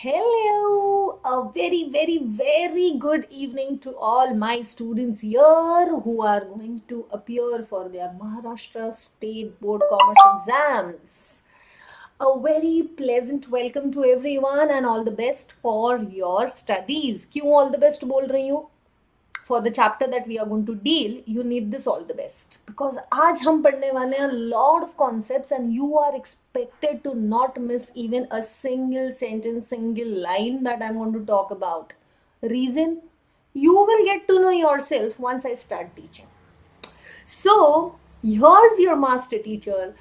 Hello, a very good evening to all my students here who are going to appear for their Maharashtra State Board Commerce exams. A very pleasant welcome to everyone and all the best for your studies. क्यों all the best बोल रही हूँ? For the chapter that we are going to deal, you need this all the best because आज हम पढ़ने वाले हैं lot of concepts and you are expected to not miss even a single sentence, single line that I'm going to talk about. Reason? You will get to know yourself once I start teaching. So, here's your master teacher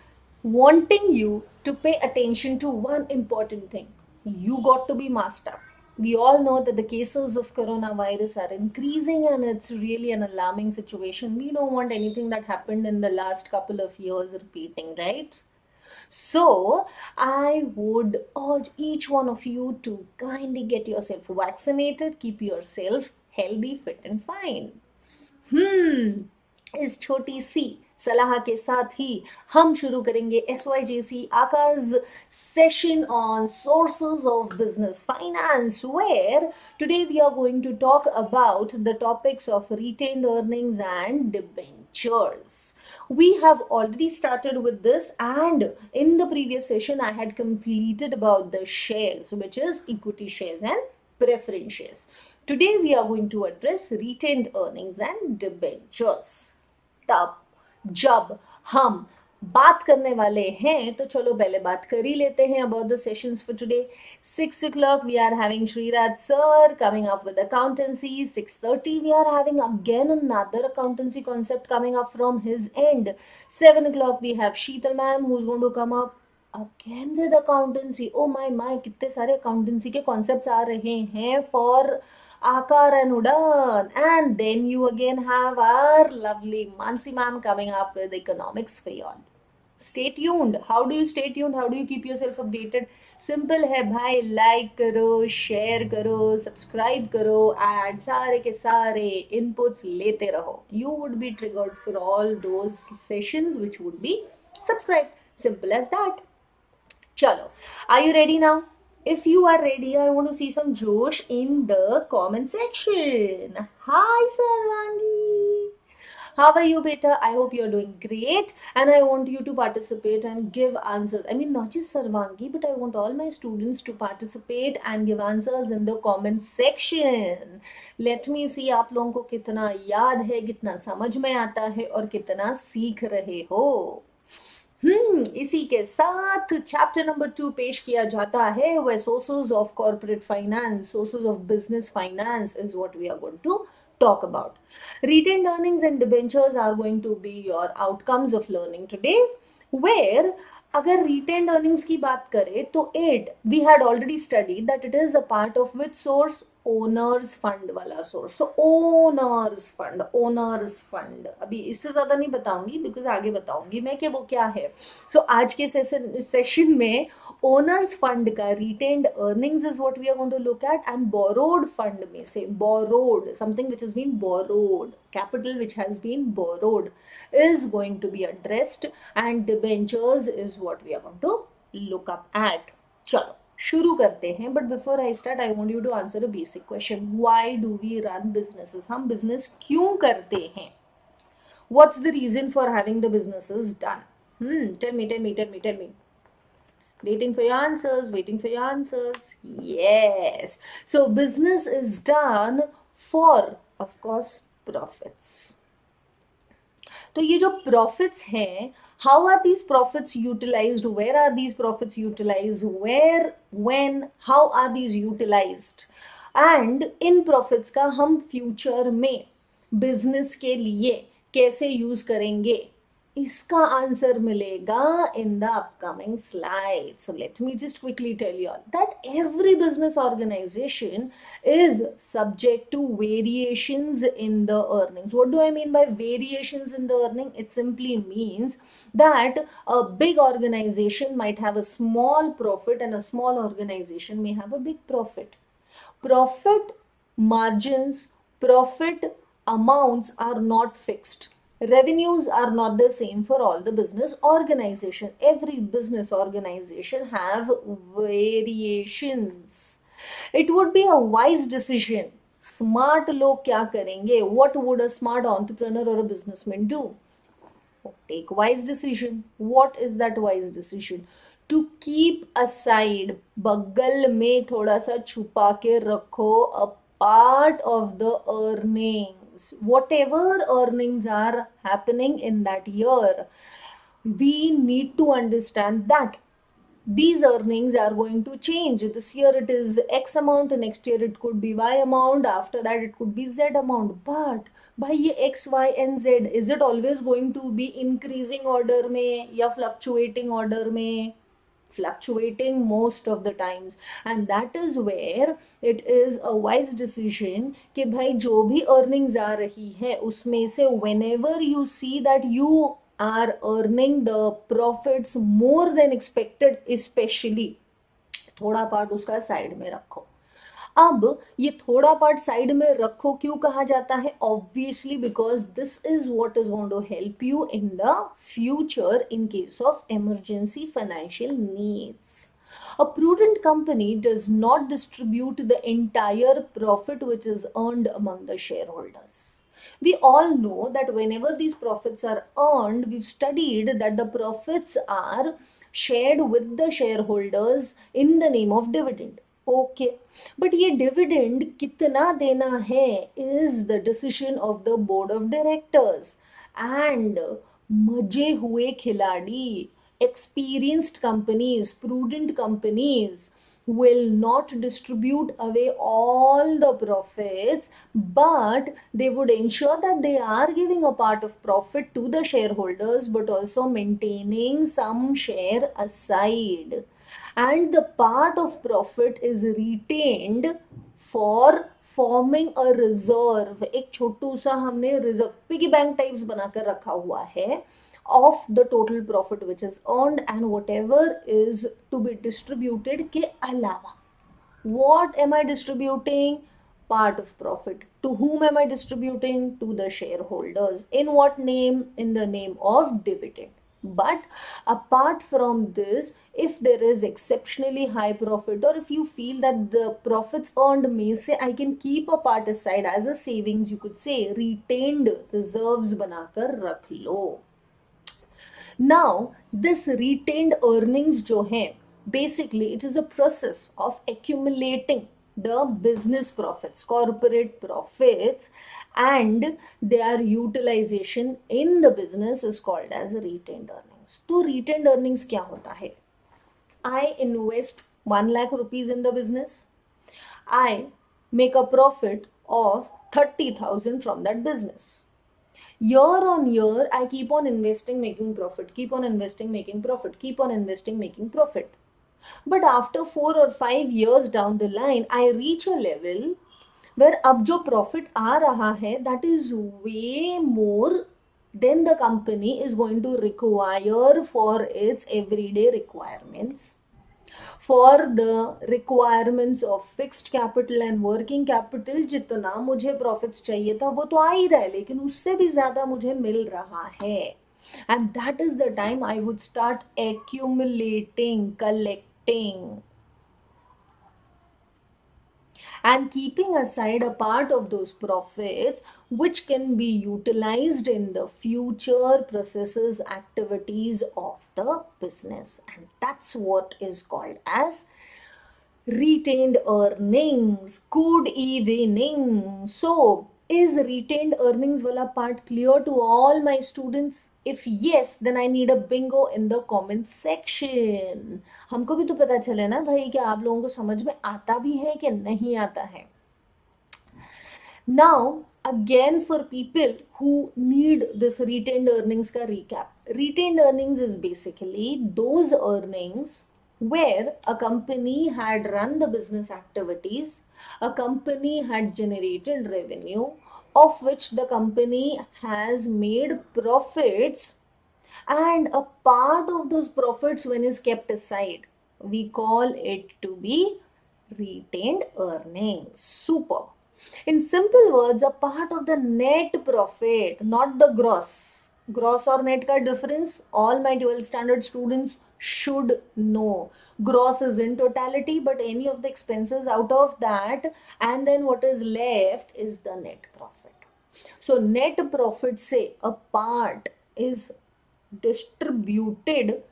wanting you to pay attention to one important thing. You got to be master. We all know that the cases of coronavirus are increasing and it's really an alarming situation. We don't want anything that happened in the last couple of years repeating, right? So, I would urge each one of you to kindly get yourself vaccinated, keep yourself healthy, fit, and fine. इस छोटी सी सलाह के साथ ही हम शुरू करेंगे SYJC Aakaar's session on sources of business finance, where today we are going to talk about the topics of retained earnings and debentures. We have already started with this, and in the previous session I had completed about the shares, which is equity shares and preference shares. Today we are going to address retained earnings and debentures. तब जब हम बात करने वाले हैं तो चलो पहले बात कर ही लेते हैं about the sessions for today. 6 o'clock we are having Sriraj sir coming up with accountancy. 6:30 we are having again another accountancy concept coming up from his end. 7 o'clock we have Sheetal ma'am who's going to come up again with accountancy. Oh my, कितने सारे accountancy के concepts आ रहे हैं for Aakaar and Udan. And then you again have our lovely Mansi ma'am coming up with economics for you all. Stay tuned. How do you stay tuned? How do you keep yourself updated? Simple है भाई, like करो, share करो, subscribe करो, and सारे के सारे inputs लेते रहो. You would be triggered for all those sessions which would be subscribe. Simple as that. चलो, are you ready now? If you are ready, I want to see some Josh in the comment section. Hi, Sarvangi. How are you, beta? I hope you're doing great. And I want you to participate and give answers. I mean, not just Sarvangi, but I want all my students to participate and give answers in the comment section. Let me see आप लोगों को कितना याद है, कितना समझ में आता है और कितना सीख रहे हो. इसी के साथ चैप्टर नंबर 2 पेश किया जाता है, where sources of corporate finance, sources of business finance is what we are going to talk about. Retained earnings and debentures are going to be your outcomes of learning today, where अगर retained earnings की बात करें तो we had already studied that it is a part of which source? Owner's fund वाला source. सो owner's fund अभी इससे ज्यादा नहीं बताऊंगी बिकॉज आगे बताऊंगी मैं कि वो क्या है. सो आज के सेशन में ओनर्स फंड का retained earnings is what we are going to look at, and borrowed fund में से borrowed something which has been borrowed, capital which has been borrowed is going to be addressed, and debentures is what we are going to look up at. चलो शुरू करते हैं. But before I start I want you to answer a basic question. Why do we run businesses? हम business क्यों करते हैं? What's the reason for having the businesses done? Tell me. Waiting for your answers. Yes. So business is done for, of course, profits. तो ये जो profits हैं, how are these profits utilized? Where are these profits utilized? Where, when, how are these utilized? And in profits का हम future में business के लिए कैसे use करेंगे? इसका आंसर मिलेगा in the upcoming slide. So let me just quickly tell you all that every business organization is subject to variations in the earnings. What do I mean by variations in the earning? It simply means that a big organization might have a small profit and a small organization may have a big profit. Profit margins, profit amounts are not fixed. Revenues are not the same for all the business organization. Every business organization have variations. It would be a wise decision. Smart लोग क्या करेंगे? What would a smart entrepreneur or a businessman do? Take wise decision. What is that wise decision? To keep aside, बगल में थोड़ा सा छुपा के रखो, a part of the earnings, whatever earnings are happening in that year, we need to understand that these earnings are going to change. This year it is X amount, next year it could be Y amount, after that it could be Z amount. But by ye X, Y and Z, is it always going to be increasing order में या fluctuating order में? Fluctuating most of the times, and that is where it is a wise decision कि भाई जो भी earnings आ रही है उसमें से whenever you see that you are earning the profits more than expected, especially थोड़ा पार्ट उसका साइड में रखो. अब ये थोड़ा पार्ट साइड में रखो क्यों कहा जाता है? Obviously because this is what is going to help you in the future in case of emergency financial needs. A prudent company does not distribute the entire profit which is earned among the shareholders. We all know that whenever these profits are earned, we've studied that the profits are shared with the shareholders in the name of dividend. Okay, but ये dividend कितना देना है is the decision of the board of directors. And मजे हुए खिलाड़ी, experienced companies, prudent companies will not distribute away all the profits, but they would ensure that they are giving a part of profit to the shareholders, but also maintaining some share aside. And the part of profit is retained for forming a reserve. एक छोटू सा हमने reserve piggy bank types बनाकर रखा हुआ है of the total profit which is earned and whatever is to be distributed के अलावा. What am I distributing? Part of profit. To whom am I distributing? To the shareholders. In what name? In the name of dividend. But apart from this, if there is exceptionally high profit, or if you feel that the profits earned may say I can keep a part aside as a savings, you could say retained reserves बनाकर रख लो. Now, this retained earnings जो हैं, basically it is a process of accumulating the business profits, corporate profits, and their utilization in the business is called as retained earnings. तो retained earnings क्या होता है? I invest 1 lakh rupees in the business. I make a profit of 30,000 from that business. Year on year, I keep on investing, making profit, keep on investing, making profit, keep on investing, making profit. But after 4 or 5 years down the line, I reach a level where अब जो profit आ रहा है, that is way more than the company is going to require for its everyday requirements. For the requirements of fixed capital and working capital, जितना मुझे profits चाहिए था वो तो आ ही रहा है, लेकिन उससे भी ज़्यादा मुझे मिल रहा है. And that is the time I would start accumulating, collecting, and keeping aside a part of those profits which can be utilized in the future processes, activities of the business. And that's what is called as retained earnings. Good evening. So, is retained earnings wala part clear to all my students? If yes, then I need a bingo in the comment section. हमको भी तो पता चले ना भाई कि आप लोगों को समझ में आता भी है कि नहीं आता है. Now, again for people who need this retained earnings ka recap. Retained earnings is basically those earnings where a company had run the business activities, a company had generated revenue, of which the company has made profits, and a part of those profits when is kept aside, we call it to be retained earnings. Super. In simple words, a part of the net profit, not the gross. Gross or net का difference, all my 12th standard students should know. Gross is in totality, but any of the expenses out of that, and then what is left is the net profit. So net profit say a part is distributed,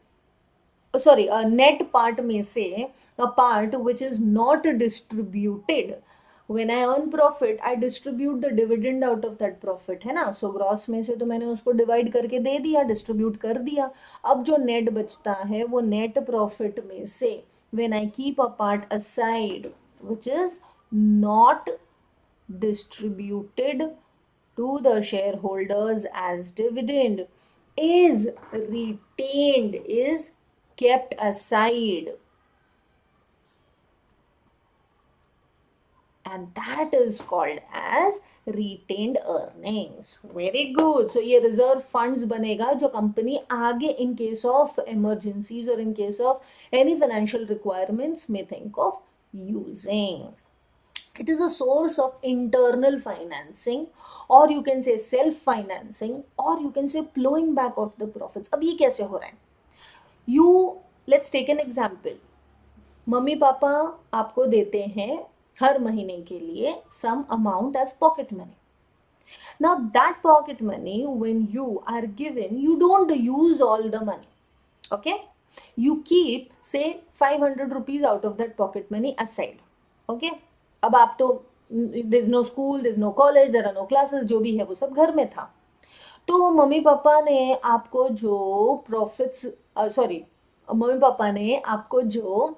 sorry, a net part may say a part which is not distributed. When I earn profit, I distribute the dividend out of that profit, है ना. So gross में से तो मैंने उसको divide करके दे दिया, distribute कर दिया. अब जो net बचता है वो net profit में से when I keep a part aside which is not distributed to the shareholders as dividend is retained, is kept aside, and that is called as retained earnings. Very good. So ये reserve funds बनेगा जो company आगे in case of emergencies or in case of any financial requirements may think of using. It is a source of internal financing, or you can say self financing, or you can say plowing back of the profits. अब ये कैसे हो रहा है? Let's take an example. Mummy papa आपको देते हैं हर महीने के लिए some amount as pocket money. Now that pocket money, when you are given, you don't use all the money. Okay? You keep say 500 rupees out of that pocket money aside. Okay? अब आप तो there's no school, there's no college, there are no classes, जो भी है वो सब घर में था. तो मम्मी पापा ने आपको जो प्रॉफिट्स मम्मी पापा ने आपको जो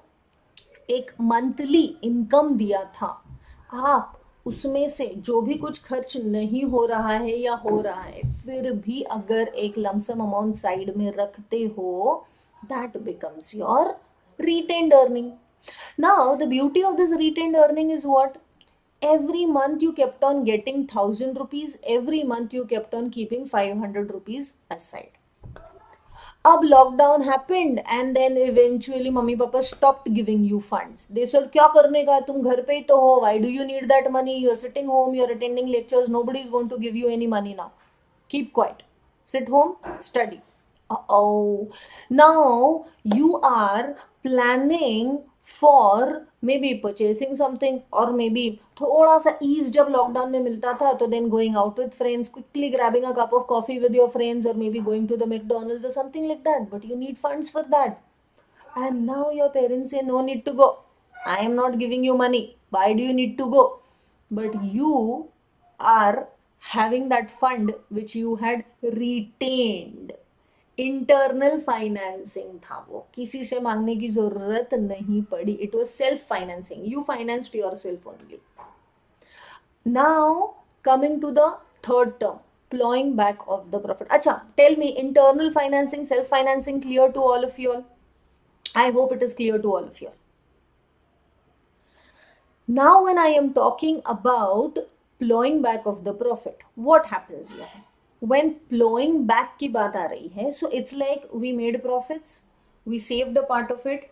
एक मंथली इनकम दिया था, आप उसमें से जो भी कुछ खर्च नहीं हो रहा है या हो रहा है, फिर भी अगर एक लमसम अमाउंट साइड में रखते हो, that becomes your retained earning. Now the beauty of this retained earning is what? Every month you kept on getting 1000 rupees, every month you kept on keeping 500 rupees aside. अब lockdown happened and then eventually mummy papa stopped giving you funds. They said क्या करने का, तुम घर पे ही तो हो, why do you need that money, you are sitting home, you are attending lectures, nobody is going to give you any money now, keep quiet, sit home, study. Oh, now you are planning for maybe purchasing something, or maybe थोड़ा सा ease जब lockdown में मिलता था तो then going out with friends, quickly grabbing a cup of coffee with your friends, or maybe going to the McDonald's or something like that, but you need funds for that. And now your parents say no need to go, I am not giving you money, why do you need to go? But you are having that fund which you had retained. Internal financing था वो, किसी से मांगने की जरूरत नहीं पड़ी. It was self financing, you financed yourself only. Now coming to the third term, ploughing back of the profit. अच्छा, tell me, internal financing, self financing clear to all of you? I hope it is clear to all of you. Now when I am talking about ploughing back of the profit, what happens here? When plowing back की बात आ रही है, so it's like we made profits, we saved a part of it.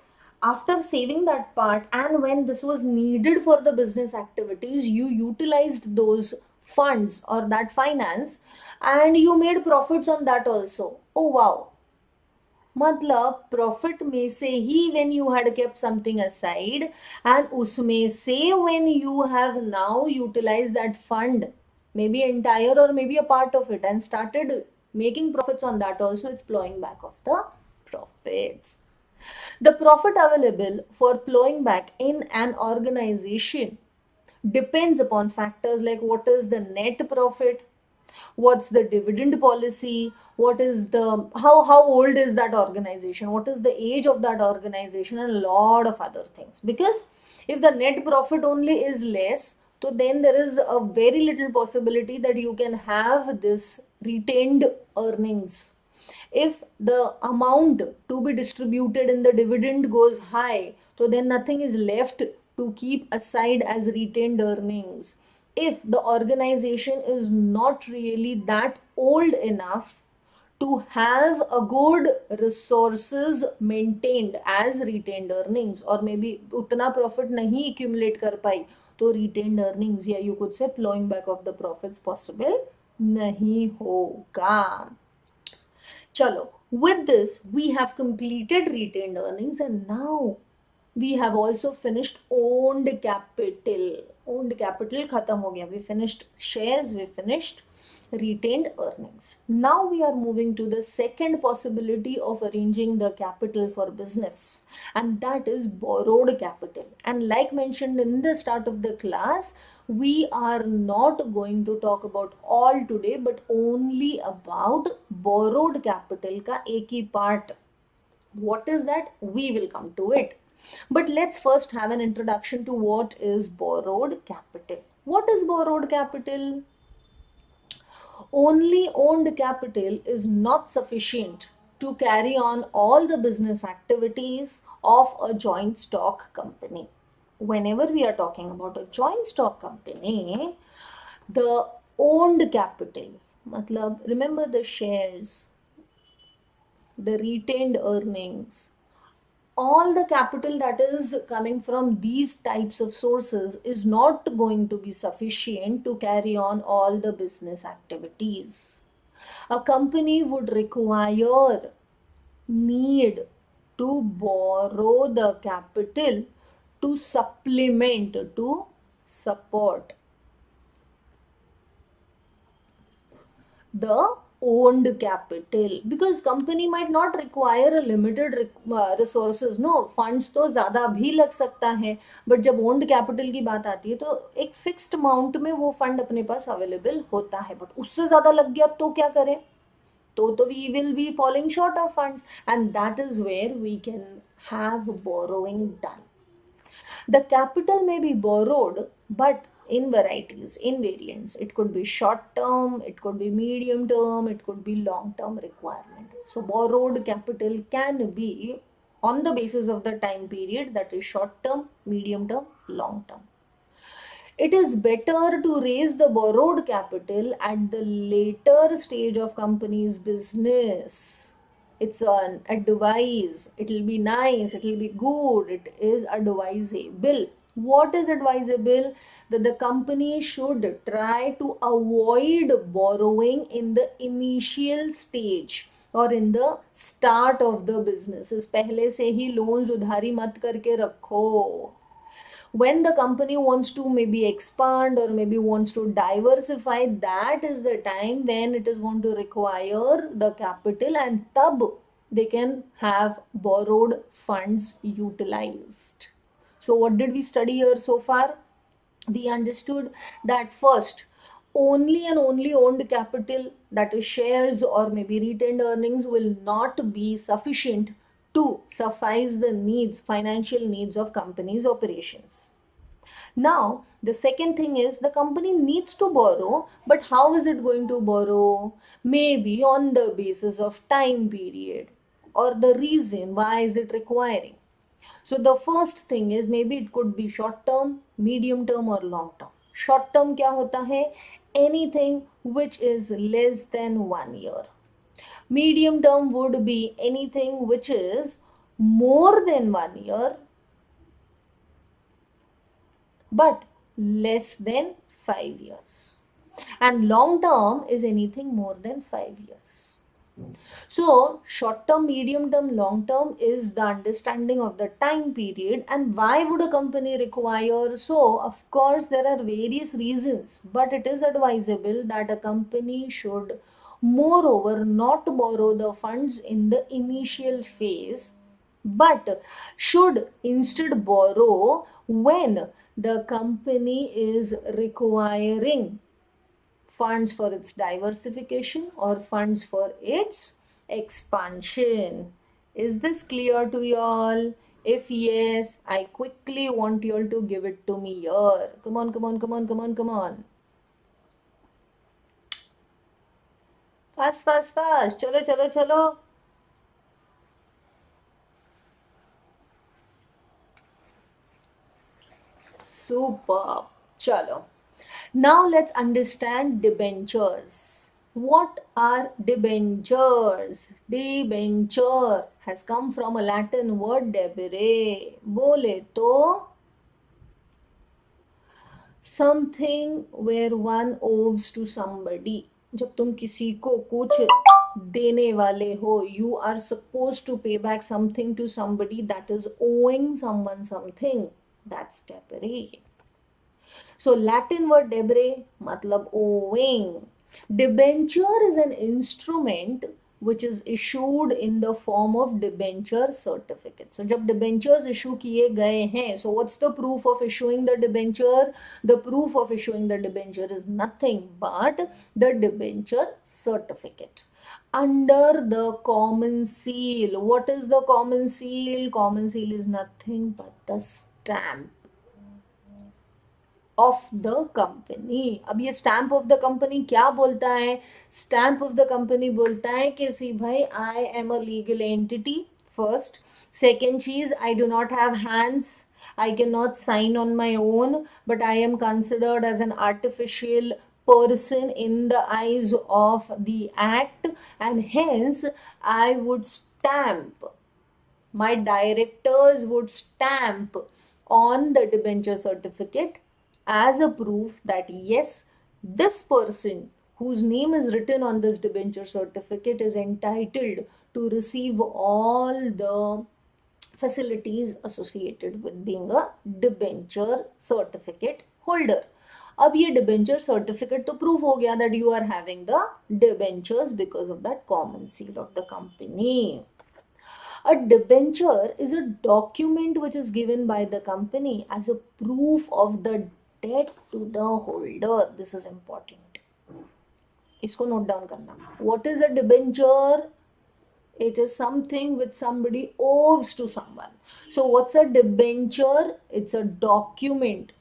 After saving that part, and when this was needed for the business activities, you utilized those funds or that finance, and you made profits on that also. Oh wow! मतलब profit में से ही when you had kept something aside, and उसमें से when you have now utilized that fund, maybe entire or maybe a part of it, and started making profits on that also, it's plowing back of the profits. The profit available for plowing back in an organization depends upon factors like what is the net profit, what's the dividend policy, what is the how old is that organization, what is the age of that organization, and a lot of other things. Because if the net profit only is less, so then there is a very little possibility that you can have this retained earnings. If the amount to be distributed in the dividend goes high, so then nothing is left to keep aside as retained earnings. If the organization is not really that old enough to have a good resources maintained as retained earnings, or maybe उतना profit नहीं accumulate कर पाई, तो retained earnings या you could say plowing back of the profits possible नहीं होगा. चलो, With this, we have completed retained earnings, and now we have also finished owned capital. Owned capital khatam ho gaya. We finished shares, we finished retained earnings. Now we are moving to the second possibility of arranging the capital for business, and that is borrowed capital. And like mentioned in the start of the class, we are not going to talk about all today, but only about borrowed capital ka ek hi part. What is that? We will come to it. But let's first have an introduction to what is borrowed capital. What is borrowed capital? Only owned capital is not sufficient to carry on all the business activities of a joint stock company. Whenever we are talking about a joint stock company, the owned capital, matlab, remember the shares, the retained earnings, all the capital that is coming from these types of sources is not going to be sufficient to carry on all the business activities. A company would need to borrow the capital to supplement, to support the owned capital, because company might not require a limited resources. No, funds तो ज़्यादा भी लग सकता है, but जब owned capital की बात आती है तो एक fixed amount में वो fund अपने पास available होता है, but उससे ज़्यादा लग गया तो क्या करें? तो we will be falling short of funds, and that is where we can have borrowing done. The capital may be borrowed, but in varieties, in variants. It could be short term, it could be medium term, it could be long term requirement. So borrowed capital can be on the basis of the time period, that is short term, medium term, long term. It is better to raise the borrowed capital at the later stage of company's business. It's an advice. It will be nice. It will be good. It is advisable. What is advisable? That the company should try to avoid borrowing in the initial stage और in the start of the business. पहले से ही loans उधारी मत करके रखो. When the company wants to maybe expand or maybe wants to diversify, that is the time when it is going to require the capital, and tab they can have borrowed funds utilized. So what did we study here so far? We understood that first, only and only owned capital, that is shares or maybe retained earnings, will not be sufficient to suffice the needs, financial needs of company's operations. Now, the second thing is the company needs to borrow, but how is it going to borrow? Maybe on the basis of time period or the reason why is it requiring. So the first thing is maybe it could be short term, medium term or long term. Short term क्या होता है? Anything which is less than 1 year. Medium term would be anything which is more than 1 year but less than 5 years. And long term is anything more than 5 years. So short term, medium term, long term is the understanding of the time period. And why would a company require? So of course there are various reasons, but it is advisable that a company should moreover not borrow the funds in the initial phase, but should instead borrow when the company is requiring funds for its diversification or funds for its expansion. Is this clear to y'all? If yes, I quickly want y'all to give it to me here. Come on, come on, come on, come on, come on. Fast, fast, fast. Chalo, chalo, chalo. Superb. Chalo. Now let's understand debentures. What are debentures? Debenture has come from a Latin word debere. Bole to something where one owes to somebody. जब तुम किसी को कुछ देने वाले हो. You are supposed to pay back something to somebody that is owing someone something. That's debere. So Latin word debere matlab owing. Debenture is an instrument which is issued in the form of debenture certificate. So जब debentures issue किए गए हैं, so what's the proof of issuing the debenture? The proof of issuing the debenture is nothing but the debenture certificate under the common seal. What is the common seal? Common seal is nothing but the stamp of the company. अब ये stamp of the company क्या बोलता है? Stamp of the company बोलता है कि see भाई I am a legal entity. First. Second चीज, I do not have hands, I cannot sign on my own, but I am considered as an artificial person in the eyes of the act, and hence I would stamp, my directors would stamp on the debenture certificate as a proof that yes, this person whose name is written on this debenture certificate is entitled to receive all the facilities associated with being a debenture certificate holder. अब ये debenture certificate तो proof हो गया that you are having the debentures because of that common seal of the company. A debenture is a document which is given by the company as a proof of the debt to the holder. This is important. इसको note down करना. What is a debenture? It is something which somebody owes to someone. So what's a debenture? It's a document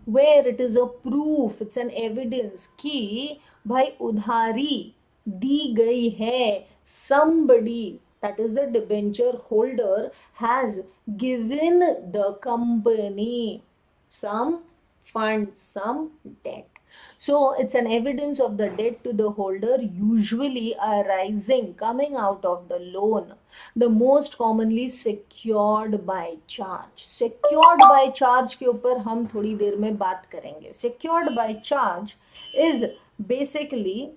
where it is a proof, it's an evidence कि भाई उधारी दी गई है. Somebody, that is the debenture holder, has given the company some funds, some debt. So it's an evidence of the debt to the holder, usually arising, coming out of the loan. The most commonly secured by charge. Secured by charge के ऊपर हम थोड़ी देर में बात करेंगे. Secured by charge is basically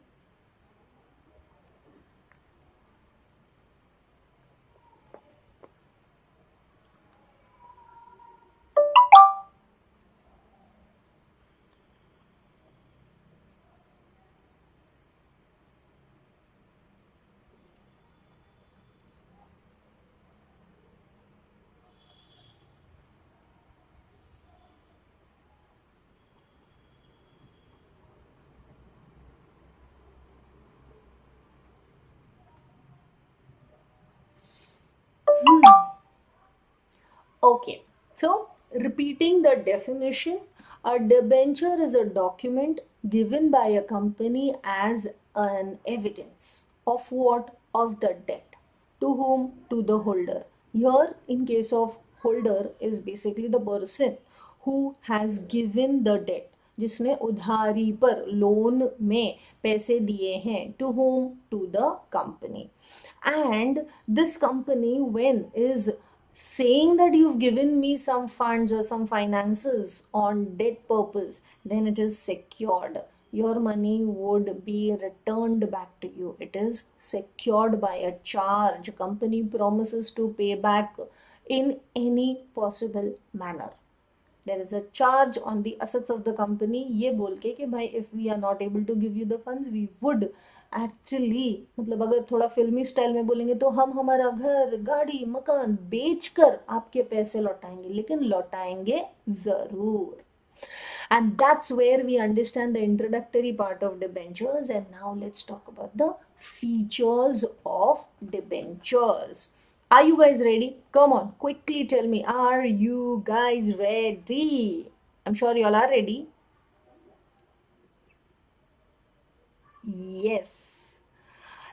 okay. So, repeating the definition, a debenture is a document given by a company as an evidence of what? Of the debt. To whom? To the holder. Here, in case of holder, is basically the person who has given the debt, जिसने उधारी पर loan में पैसे दिए हैं. To whom? To the company. And this company, when is saying that you've given me some funds or some finances on debt purpose, then it is secured. Your money would be returned back to you. It is secured by a charge. Company promises to pay back in any possible manner. There is a charge on the assets of the company, ये बोल के कि भाई if we are not able to give you the funds, we would actually, मतलब अगर थोड़ा फिल्मी style में बोलेंगे तो हम हमारा घर, गाड़ी, मकान बेचकर आपके पैसे लौटाएंगे, लेकिन लौटाएंगे जरूर. And that's where we understand the introductory part of debentures. And now let's talk about the features of debentures. Are you guys ready? Come on, quickly tell me. Are you guys ready? I'm sure you all are ready. Yes.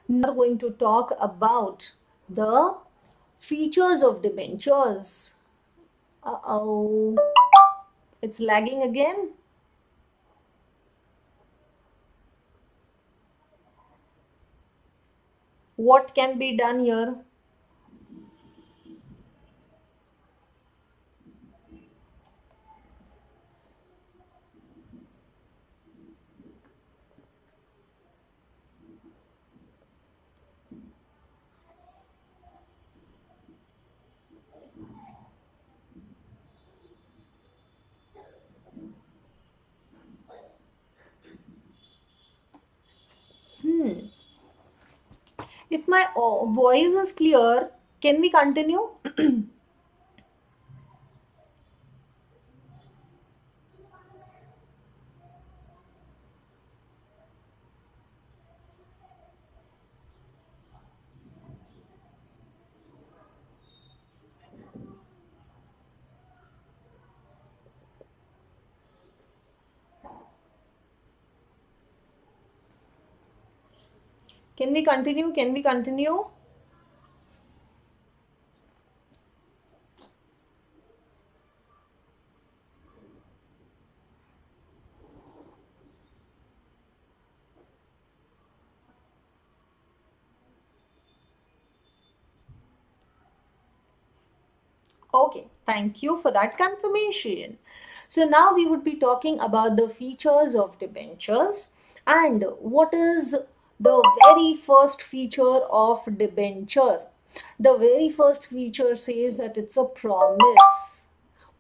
Now we're going to talk about the features of debentures. Uh-oh. It's lagging again. What can be done here? If my voice is clear, can we continue? Can we continue? Can we continue? Okay, thank you for that confirmation. So now we would be talking about the features of debentures and what is the very first feature of debenture. The very first feature says that it's a promise.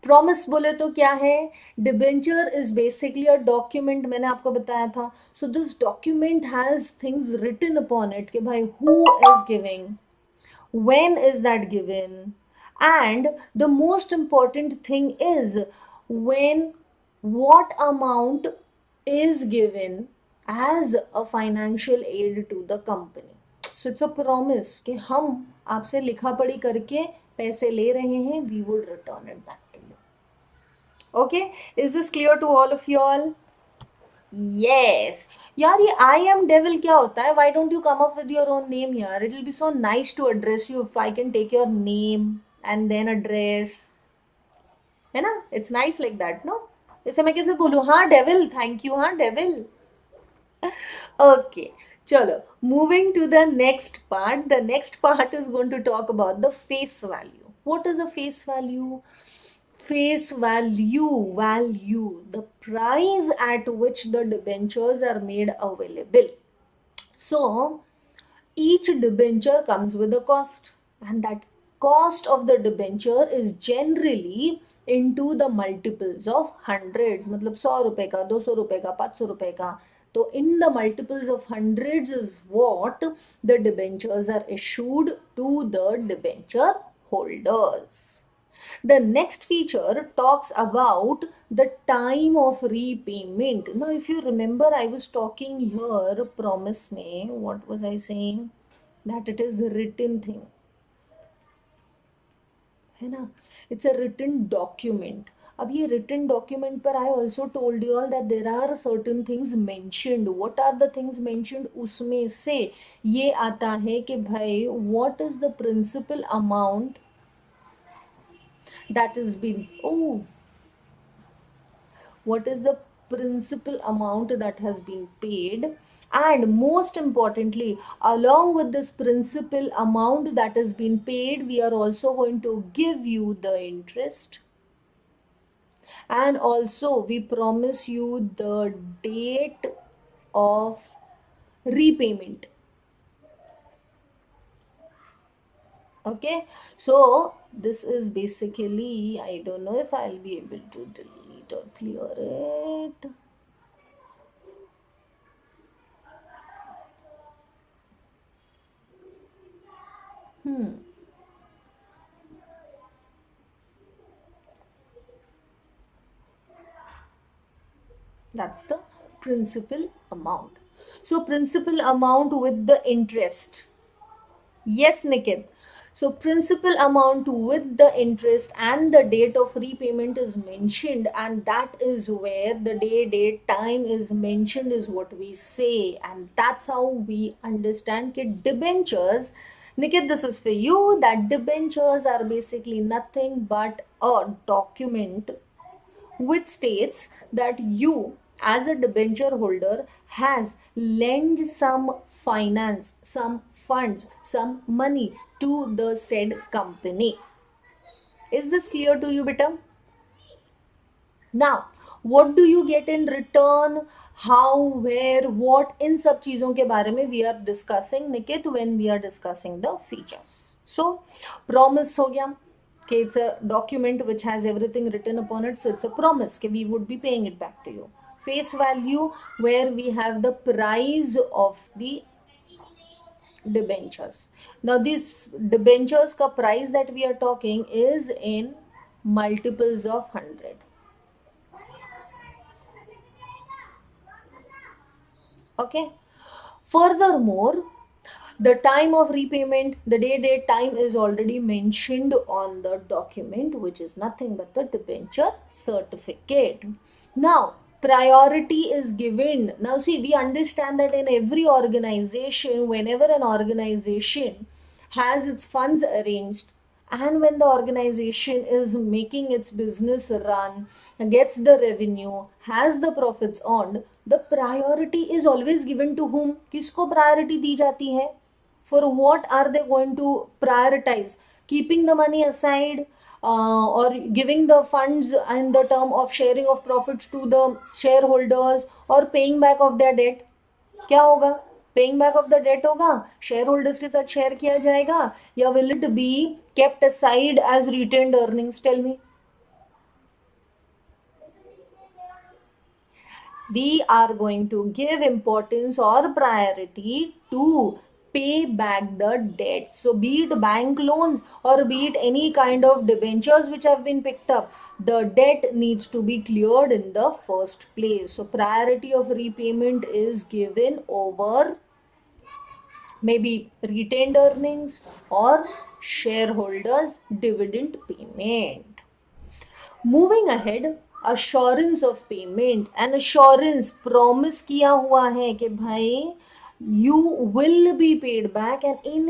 Promise बोले तो क्या है? Debenture is basically a document, मैंने आपको बताया था. So this document has things written upon it कि भाई who is giving, when is that given, and the most important thing is when, what amount is given as a financial aid to the company. So it's a promise कि हम आपसे लिखा पढ़ी करके पैसे ले रहे हैं, we would return it back to you. Okay, is this clear to all of you all? Yes. यार ये I am devil क्या होता है? Why don't you come up with your own name यार? It will be so nice to address you if I can take your name and then address. है ना? It's nice like that, no? जैसे मैं कैसे बोलूँ? हाँ devil, thank you, हाँ devil. Okay. चलो, moving to the next part. The next part is going to talk about the face value. What is a face value? Face value, the price at which the debentures are made available. So each debenture comes with a cost, and that cost of the debenture is generally into the multiples of hundreds. मतलब 100 रुपए का, 200 रुपए का, 500 रुपए का. So in the multiples of hundreds is what the debentures are issued to the debenture holders. The next feature talks about the time of repayment. Now, if you remember, I was talking here, promise me, what was I saying? That it is the written thing. है ना? It's a written document. अब ये written document पर I also told you all that there are certain things mentioned. What are the things mentioned? उसमें से ये आता है कि भाई what is the principal amount that has been, what is the principal amount that has been paid, and most importantly, along with this principal amount that has been paid, we are also going to give you the interest, and also we promise you the date of repayment. Okay, so this is basically, I don't know if I'll be able to delete or clear it. That's the principal amount. So principal amount with the interest. Yes, Nikit. So principal amount with the interest and the date of repayment is mentioned, and that is where the day, date, time is mentioned is what we say, and that's how we understand that debentures. Nikit, this is for you. That debentures are basically nothing but a document which states that you as a debenture holder has lent some finance, some funds, some money to the said company. Is this clear to you, beta? Now, what do you get in return? How, where, what, इन सब चीज़ों के बारे में we are discussing, Nikit, when we are discussing the features. So, promise हो गया कि it's a document which has everything written upon it, so it's a promise कि we would be paying it back to you. Face value, where we have the price of the debentures. Now this debentures ka price that we are talking is in multiples of 100. Okay. Furthermore, the time of repayment, the date time is already mentioned on the document, which is nothing but the debenture certificate. Now, priority is given. Now, see, we understand that in every organization, whenever an organization has its funds arranged, and when the organization is making its business run, gets the revenue, has the profits earned, the priority is always given to whom? Kisko priority दी जाती है? For what are they going to prioritize? Keeping the money aside, or giving the funds in the term of sharing of profits to the shareholders, or paying back of their debt? क्या होगा? Paying back of the debt होगा, shareholders के साथ share किया जाएगा, या will it be kept aside as retained earnings? Tell me. We are going to give importance or priority to pay back the debt. So be it bank loans or be it any kind of debentures which have been picked up, the debt needs to be cleared in the first place. So priority of repayment is given over maybe retained earnings or shareholders dividend payment. Moving ahead, assurance of payment. And assurance promise किया हुआ है कि भाई you will be paid back, and in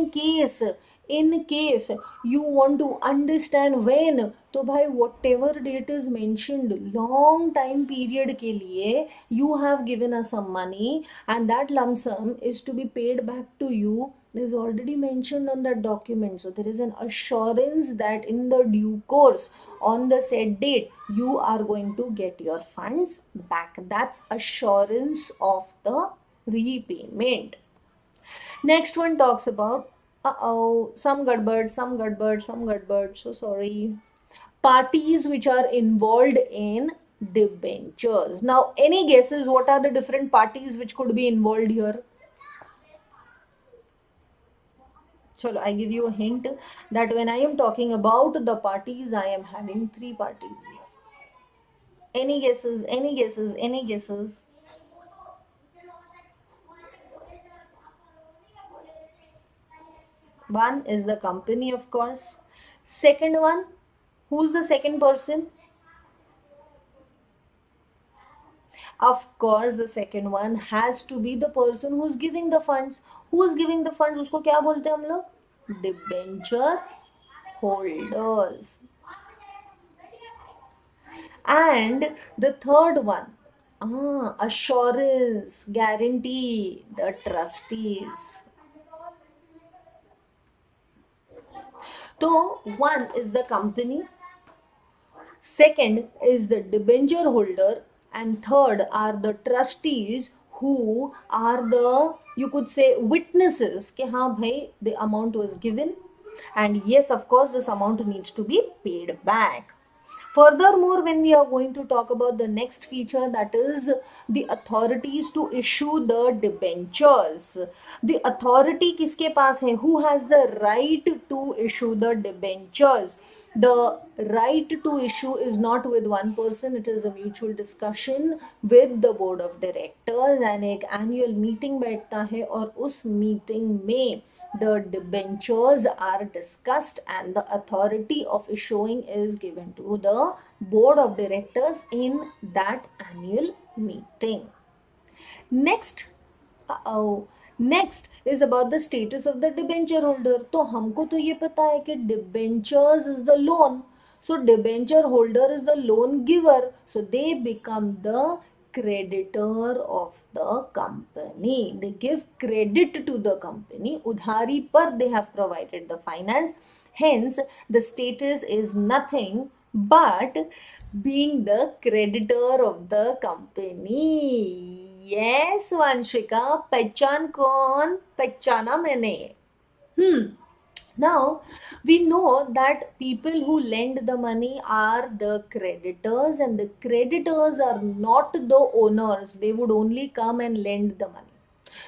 case you want to understand when, तो भाई whatever date is mentioned, long time period के लिए you have given us some money and that lump sum is to be paid back to you is already mentioned on that document. So there is an assurance that in the due course on the said date you are going to get your funds back. That's assurance of the repayment. Next one talks about some gadbad, so sorry. Parties which are involved in debentures. Now, any guesses what are the different parties which could be involved here? Chalo, I give you a hint that when I am talking about the parties, I am having three parties here. Any guesses? Any guesses? Any guesses? One is the company, of course. Second one, who's the second person? Of course, the second one has to be the person who's giving the funds. Who is giving the funds? उसको क्या बोलते हैं हम लोग? Debenture holders. And the third one, assurance, guarantee, the trustees. So one is the company, second is the debenture holder, and third are the trustees who are the, you could say, witnesses कि हाँ भाई the amount was given and yes, of course, this amount needs to be paid back. Furthermore, when we are going to talk about the next feature, that is the authorities to issue the debentures. The authority किसके पास है? Who has the right to issue the debentures? The right to issue is not with one person, it is a mutual discussion with the board of directors, and एक annual meeting बैठता है और उस meeting में the debentures are discussed and the authority of issuing is given to the board of directors in that annual meeting. Next is about the status of the debenture holder. तो हमको तो ये पता है कि debentures is the loan, so debenture holder is the loan giver, so they become the creditor of the company. They give credit to the company. Udhari par they have provided the finance. Hence, the status is nothing but being the creditor of the company. Yes, Vanshika, पहचान कौन? पहचाना मैंने. Now, we know that people who lend the money are the creditors, and the creditors are not the owners. They would only come and lend the money.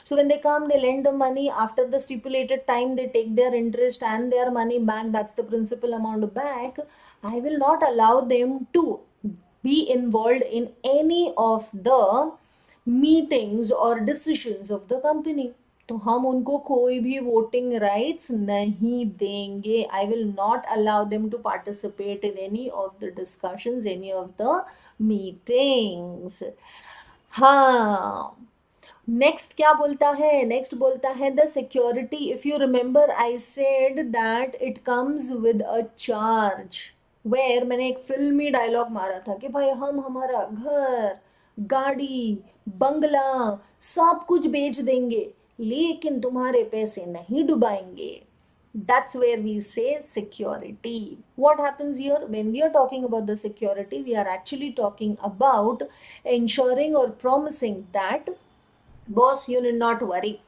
So when they come, they lend the money. After the stipulated time, they take their interest and their money back. That's the principal amount back. I will not allow them to be involved in any of the meetings or decisions of the company. तो हम उनको कोई भी voting rights नहीं देंगे. I will not allow them to participate in any of the discussions, any of the meetings. हाँ, next क्या बोलता है? नेक्स्ट बोलता है the security. If you remember I said that it comes with a charge. Where मैंने एक फिल्मी dialogue मारा था कि भाई हम हमारा घर, गाड़ी, बंगला सब कुछ बेच देंगे लेकिन तुम्हारे पैसे नहीं डुबाएंगे. That's where we say security. What happens here when we are talking about the security? We are actually talking about ensuring or promising that, boss, you need not worry,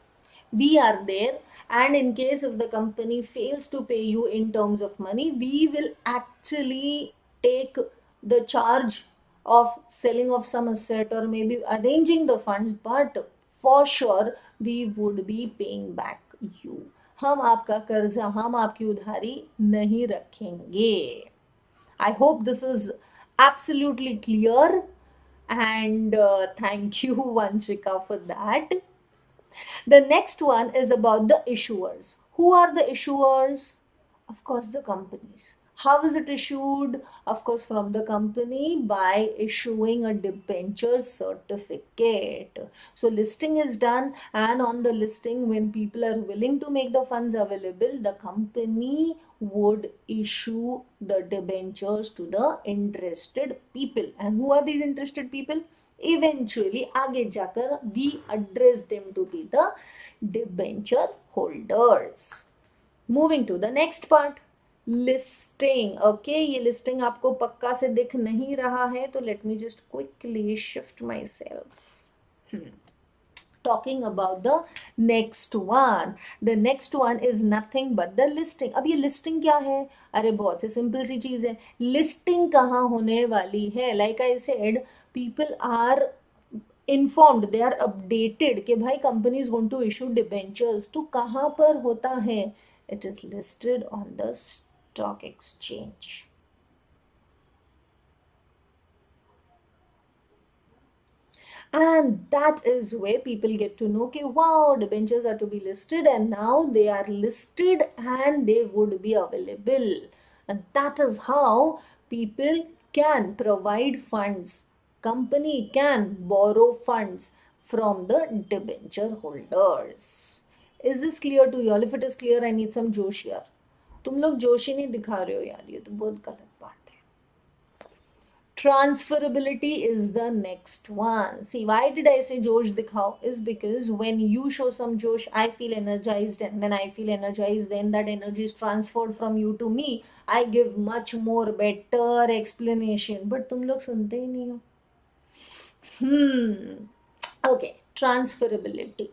we are there, and in case if the company fails to pay you in terms of money, we will actually take the charge of selling of some asset or maybe arranging the funds, but for sure we would be paying back you. हम आपका कर्जा, हम आपकी उधारी नहीं रखेंगे. I hope this is absolutely clear, and thank you Vanchika for that. The next one is about the issuers. Who are the issuers? Of course, the companies. How is it issued? Of course, from the company by issuing a debenture certificate. So, listing is done, and on the listing, when people are willing to make the funds available, the company would issue the debentures to the interested people. And who are these interested people? Eventually आगे जाकर we address them to be the debenture holders. Moving to the next part, listing. Okay, ये listing आपको पक्का से दिख नहीं रहा है तो let me just quickly shift myself. Talking about the next one. The next one is nothing but the listing. अब ये listing क्या है? अरे बहुत से सिंपल सी चीज है. listing कहाँ होने वाली है? Like I said, people are informed, they are updated कि भाई company is going to issue debentures. तो कहाँ पर होता है? It is listed on the stock exchange. And that is where people get to know, okay, wow, debentures are to be listed, and now they are listed and they would be available. And that is how people can provide funds. Company can borrow funds from the debenture holders. Is this clear to you all? If it is clear, I need some जोश here. तुम लोग जोश ही नहीं दिखा रहे हो यार, ये तो बहुत गलत बात है. Transferability is the next one. See, why did I say Josh dikhao? Is because when you show some Josh, I feel energized, and when I feel energized, then that energy is transferred from you to me. I give much more better explanation. But तुम लोग सुनते ही नहीं हो. Okay, transferability.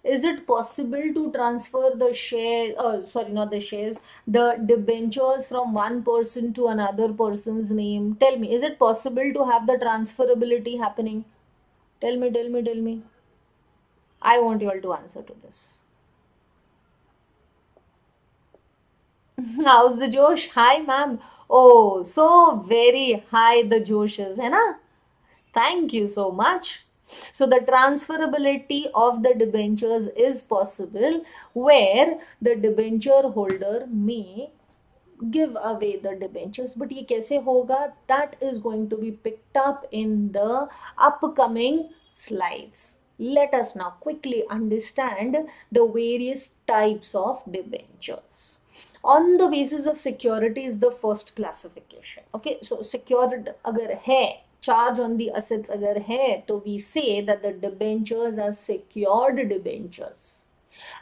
Is it possible to transfer the share, sorry, not the shares, the debentures from one person to another person's name? Tell me, is it possible to have the transferability happening? Tell me, tell me, tell me. I want you all to answer to this. How's the Josh? Hi, ma'am. Oh, so very high the Josh is, hai na? Thank you so much. So the transferability of the debentures is possible where the debenture holder may give away the debentures. But ये कैसे होगा? That is going to be picked up in the upcoming slides. Let us now quickly understand the various types of debentures. On the basis of security is the first classification. Okay, so secured अगर है, charge on the assets अगर है, तो we say that the debentures are secured debentures.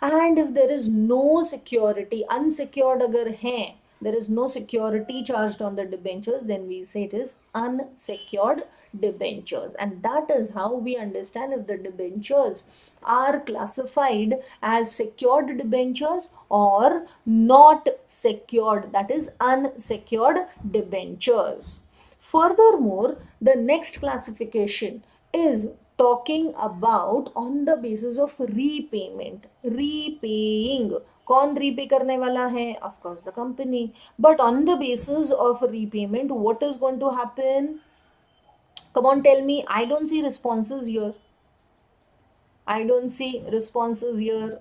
And if there is no security, unsecured अगर है, there is no security charged on the debentures, then we say it is unsecured debentures. And that is how we understand if the debentures are classified as secured debentures or not secured, that is unsecured debentures. Furthermore, the next classification is talking about on the basis of repayment, repaying. कौन repay करने वाला है? Of course the company. But on the basis of repayment, what is going to happen? Come on, tell me. I don't see responses here. I don't see responses here.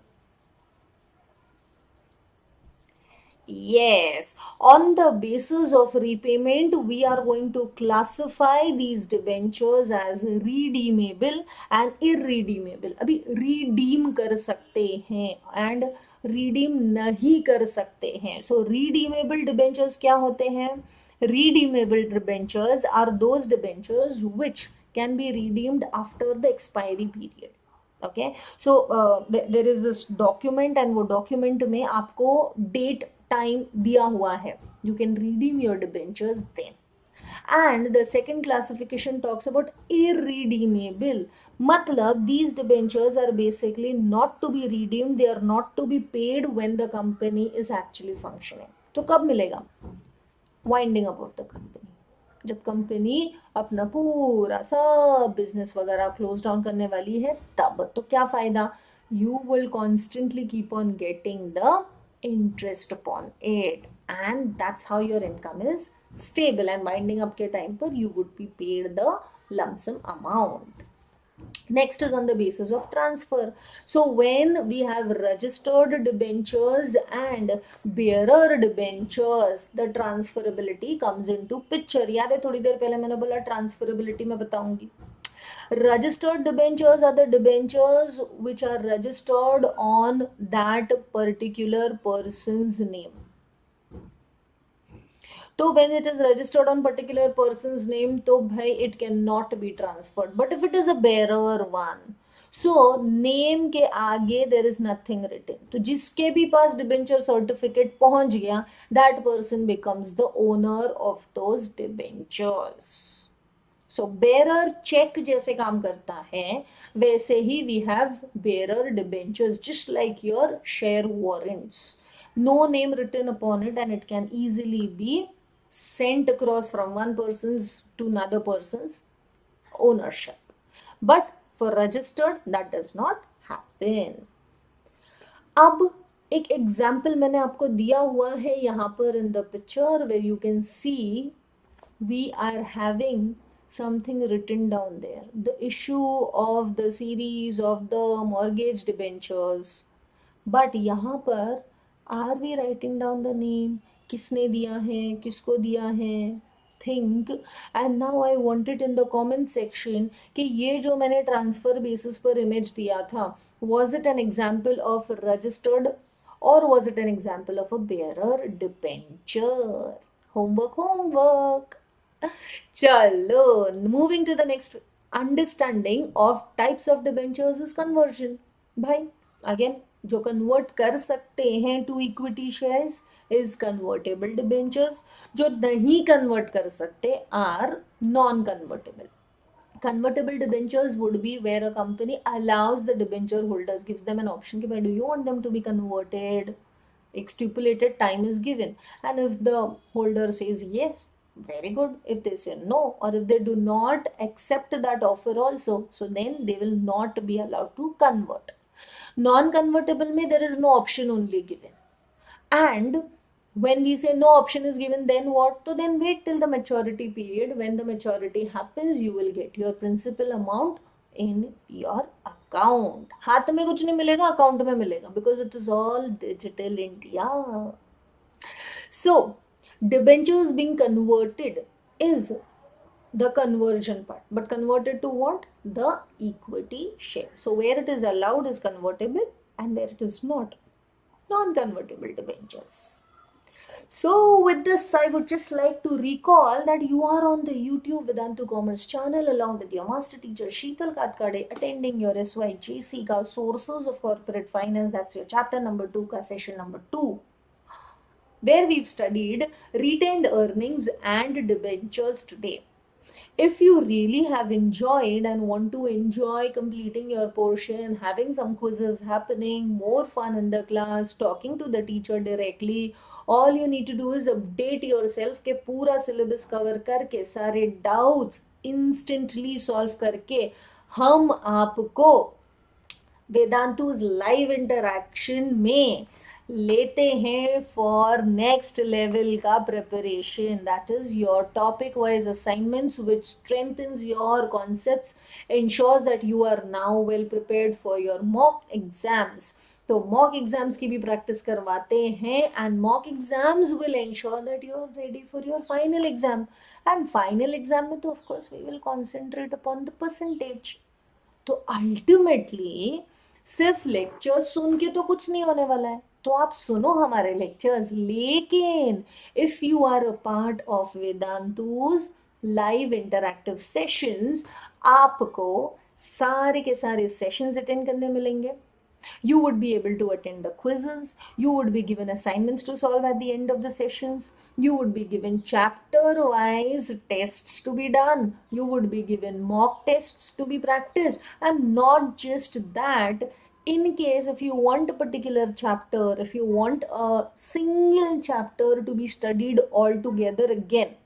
Yes, on the basis of repayment, we are going to classify these debentures as redeemable and irredeemable. अभी redeem कर सकते हैं and redeem नहीं कर सकते हैं. So redeemable debentures क्या होते हैं? Redeemable debentures are those debentures which can be redeemed after the expiry period. Okay so there is this document and वो डॉक्यूमेंट में आपको डेट टाइम दिया हुआ है. You can redeem your debentures then. And the second classification talks about irredeemable. मतलब these debentures are basically not to be redeemed, they are not to be paid when the company is actually functioning. तो कब मिलेगा? Winding up of the company. जब company अपना पूरा सब business वगैरह close down करने वाली है तब. तो क्या फायदा? You will constantly keep on getting the interest upon it and that's how your income is stable. And winding up के टाइम पर you would be paid the lump sum amount. Next is on the basis of transfer. So when we have registered debentures and bearer debentures, the transferability comes into picture. याद है थोड़ी देर पहले मैंने बोला transferability मैं बताऊंगी. Registered debentures are the debentures which are registered on that particular person's name. तो when it is registered on particular person's name, तो भाई it cannot be transferred. But if it is a bearer one, so name के आगे there is nothing written. तो जिसके भी पास debenture certificate पहुंच गया, that person becomes the owner of those debentures. So bearer check जैसे काम करता है, वैसे ही we have bearer debentures, just like your share warrants. No name written upon it and it can easily be sent across from one person's to another person's ownership. But for registered, that does not happen. अब एक example मैंने आपको दिया हुआ है यहाँ पर in the picture where you can see we are having something written down there. The issue of the series of the mortgage debentures. But यहाँ पर are we writing down the name? किसने दिया है, किसको दिया है? Think. And now I want it in the comment section कि ये जो मैंने ट्रांसफर बेसिस पर इमेज दिया था, was it an example of registered or was it an example of a bearer debenture? Homework. चलो, moving to the next understanding of types of debentures is conversion. भाई again जो convert कर सकते हैं to equity shares is convertible debentures. जो नहीं convert कर सकते are non convertible. Convertible debentures would be where a company allows the debenture holders, gives them an option कि भाई do you want them to be converted? एक stipulated time is given and if the holder says yes, very good. If they say no or if they do not accept that offer also, so then they will not be allowed to convert. Non-convertible में there is no option only given. And when we say no option is given, then what? So then wait till the maturity period. When the maturity happens, you will get your principal amount in your account. हाथ में कुछ नहीं मिलेगा, account में मिलेगा because it is all digital India. So debentures being converted is the conversion part, but converted to what? The equity share. So where it is allowed is convertible and where it is not, non-convertible debentures. So with this, I would just like to recall that you are on the YouTube Vedantu Commerce channel along with your Master Teacher Sheetal Katkade attending your SYJC ka Sources of Corporate Finance. That's your chapter number 2 ka session number 2, where we've studied retained earnings and debentures today. If you really have enjoyed and want to enjoy completing your portion, having some quizzes happening, more fun in the class, talking to the teacher directly, all you need to do is update yourself के पूरा syllabus cover करके सारे doubts instantly solve करके हम आपको वेदांतु's live interaction में लेते हैं फॉर नेक्स्ट लेवल का preparation, that is your topic wise assignments which strengthens your concepts, ensures that you are now well prepared for your mock exams. तो मॉक एग्जाम्स की भी प्रैक्टिस करवाते हैं and mock exams will ensure that you are ready for your final exam. And final exam में तो of course we will concentrate upon the percentage. तो ultimately सिर्फ lectures सुन के तो कुछ नहीं होने वाला है, तो आप सुनो हमारे लेक्चर्स, लेकिन if you are a part of Vedantu's live interactive sessions, आपको सारे के सारे सेशंस अटेंड करने मिलेंगे। You would be able to attend the quizzes. You would be given assignments to solve at the end of the sessions. You would be given chapter-wise tests to be done. You would be given mock tests to be practiced. And not just that, in case if you want a particular chapter, if you want a single chapter to be studied all together again,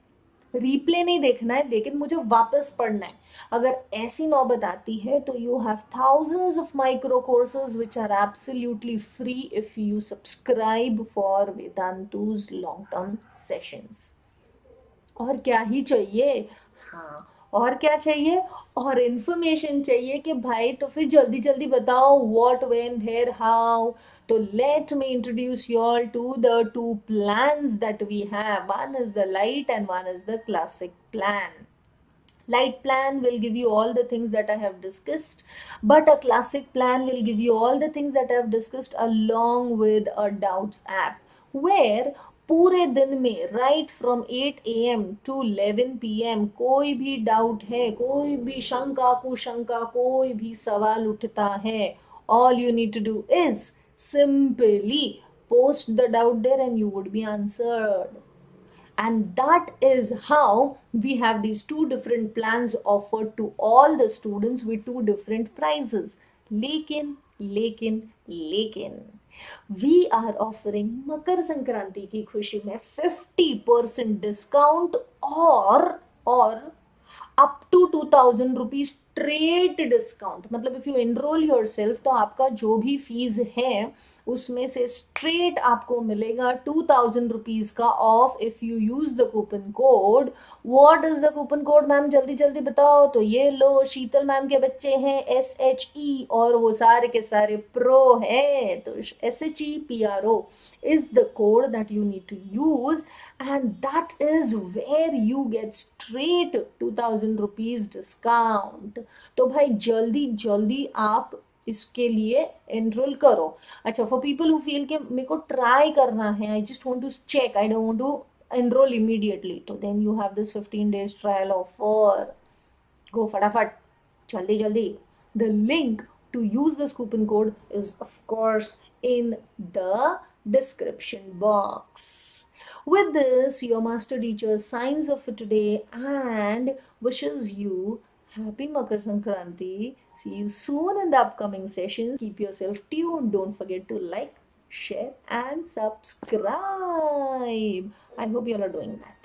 replay नहीं देखना है लेकिन मुझे वापस पढ़ना है, अगर ऐसी नौबत आती है तो you have thousands of micro courses which are absolutely free if you subscribe for Vedantu's long term sessions. और क्या ही चाहिए, हाँ और क्या चाहिए, और इन्फॉर्मेशन चाहिए कि भाई तो फिर जल्दी जल्दी बताओ व्हाट व्हेन वेयर हाउ। तो let me introduce you all to the two plans that we have. One is the light and one is the classic plan. Light plan will give you all the things that I have discussed, but a classic plan will give you all the things that I have discussed along with a doubts app, where पूरे दिन में right from 8 AM to 11 PM कोई भी doubt है, कोई भी शंका कुशंका, कोई भी सवाल उठता है, all you need to do is simply post the doubt there and you would be answered. And that is how we have these two different plans offered to all the students with two different prices. लेकिन we are offering Makar Sankranti की खुशी में 50% discount और up to 2000 rupees straight discount. मतलब if you enrol yourself तो आपका जो भी फीस है उसमें से स्ट्रेट आपको मिलेगा 2000 रुपीज का of if you use the coupon code. What is the coupon code ma'am, जल्दी जल्दी बताओ। तो ये लो, शीतल मैम के बच्चे हैं SHE और वो सारे के सारे प्रो है, तो SHEPRO is the code that you need to use, and that is where you get straight 2000 rupees discount। तो भाई जल्दी जल्दी आप इसके लिए एनरोल करो। अच्छा, फॉर पीपल हु फील कि मेरे को ट्राई करना है, I just want to check, I don't want to enrol immediately, तो then you have this 15 days trial offer. Go फटाफट, जल्दी जल्दी। The link to use this coupon code is of course in the description box. With this, your master teacher signs off for today and wishes you happy Makar Sankranti. See you soon in the upcoming sessions. Keep yourself tuned. Don't forget to like, share and subscribe. I hope you all are doing that.